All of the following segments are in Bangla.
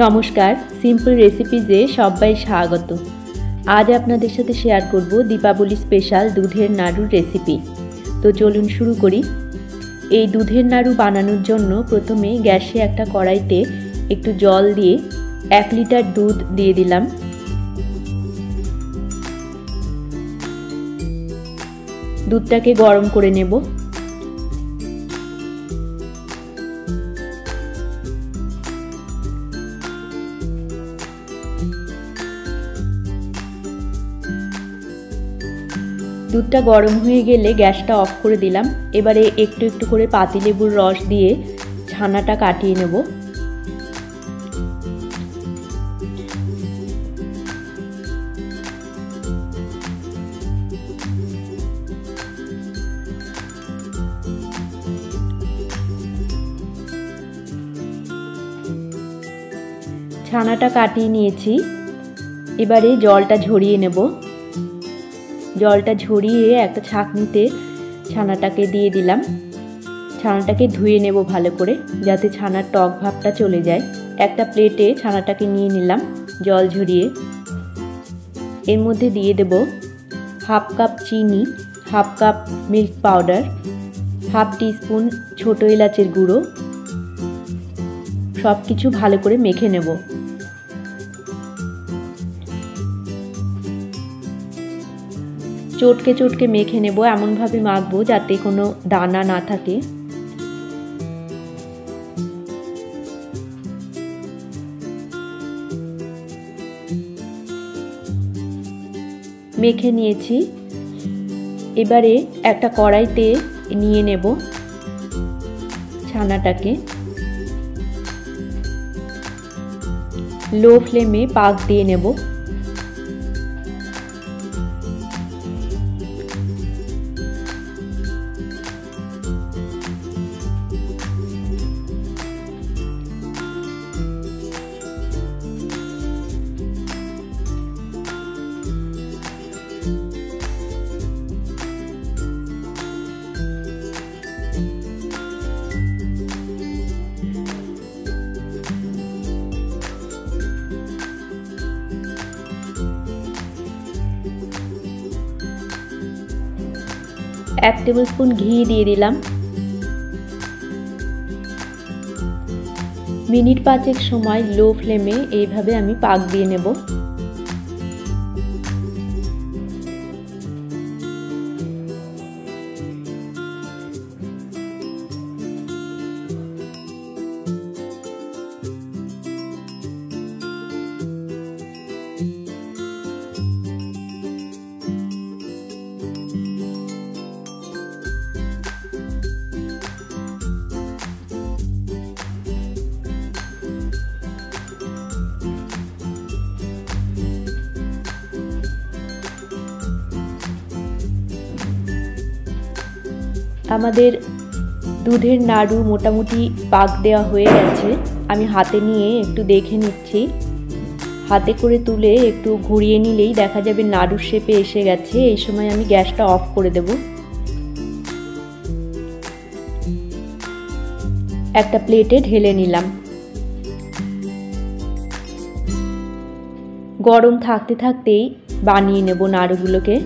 নমস্কার, সিম্পল রেসিপিজে সবাই স্বাগত। আজ আপনাদের সাথে শেয়ার করব দীপাবলি স্পেশাল দুধের নাড়ুর রেসিপি। তো চলুন শুরু করি। এই দুধের নাড়ু বানানোর জন্য প্রথমে গ্যাসে একটা কড়াইতে একটু জল দিয়ে 1 লিটার দুধ দিয়ে দিলাম। দুধটাকে গরম করে নেব। দুধটা গরম হয়ে গেলে গ্যাসটা অফ করে দিলাম। এবারে একটু একটু করে পাতিলেবুর রস দিয়ে ছানাটা কাটিয়ে নেব। ছানাটা কাটিয়ে নিয়েছি। এবারে জলটা ঝরিয়ে নেব। জলটা ঝরিয়ে একটা ছাঁকনিতে ছানাটাকে দিয়ে দিলাম। ছানাটাকে ধুয়ে নেব ভালো করে, যাতে ছানার টক ভাবটা চলে যায়। একটা প্লেটে ছানাটাকে নিয়ে নিলাম জল ঝরিয়ে। এর মধ্যে দিয়ে দেব 1/2 কাপ চিনি, 1/2 কাপ মিল্ক পাউডার, 1/2 টিস্পুন ছোট এলাচের গুঁড়ো। সব কিছু ভালো করে মেখে নেব। চটকে চটকে মেখে নেব, এমনভাবে মাখবো যাতে কোনো দানা না থাকে। মেখে নিয়েছি। এবারে একটা কড়াইতে নিয়ে নেব ছানাটাকে। লো ফ্লেমে পাক দিয়ে নেব। এক টেবিল স্পুন ঘি দিয়ে দিলাম। মিনিট 5 সময় লো ফ্লেমে এইভাবে আমি পাক দিয়ে নেব। আমাদের দুধের নাড়ু মোটামুটি পাক দেওয়া হয়ে গেছে। আমি হাতে নিয়ে একটু দেখে নিচ্ছি। হাতে করে তুলে একটু ঘুরিয়ে নিলেই দেখা যাবে নাড়ুর শেপে এসে গেছে। এই সময় আমি গ্যাসটা অফ করে দেব। একটা প্লেটে ঢেলে নিলাম। গরম থাকতে থাকতেই বানিয়ে নেব নাড়ুগুলোকে।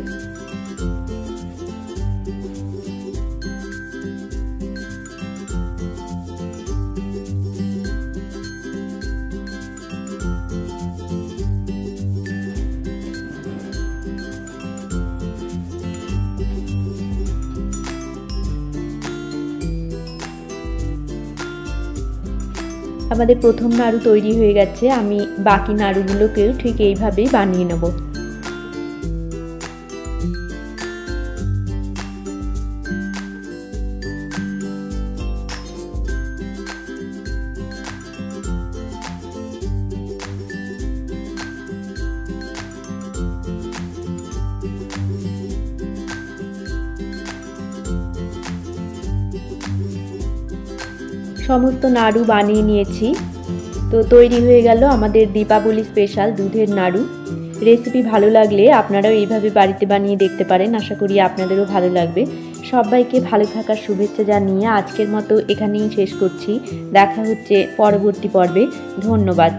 আমাদের প্রথম নাড়ু তৈরি হয়ে গেছে। আমি বাকি নাড়ুগুলোকেও ঠিক এইভাবেই বানিয়ে নেব। সমস্ত নাড়ু বানিয়ে নিয়েছি। তো তৈরি হয়ে গেল আমাদের দীপাবলি স্পেশাল দুধের নাড়ু। রেসিপি ভালো লাগলে আপনারাও এইভাবে বাড়িতে বানিয়ে দেখতে পারেন। আশা করি আপনাদেরও ভালো লাগবে। সবাইকে ভালো থাকার শুভেচ্ছা জানিয়ে আজকের মতো এখানেই শেষ করছি। দেখা হচ্ছে পরবর্তী পর্বে। ধন্যবাদ।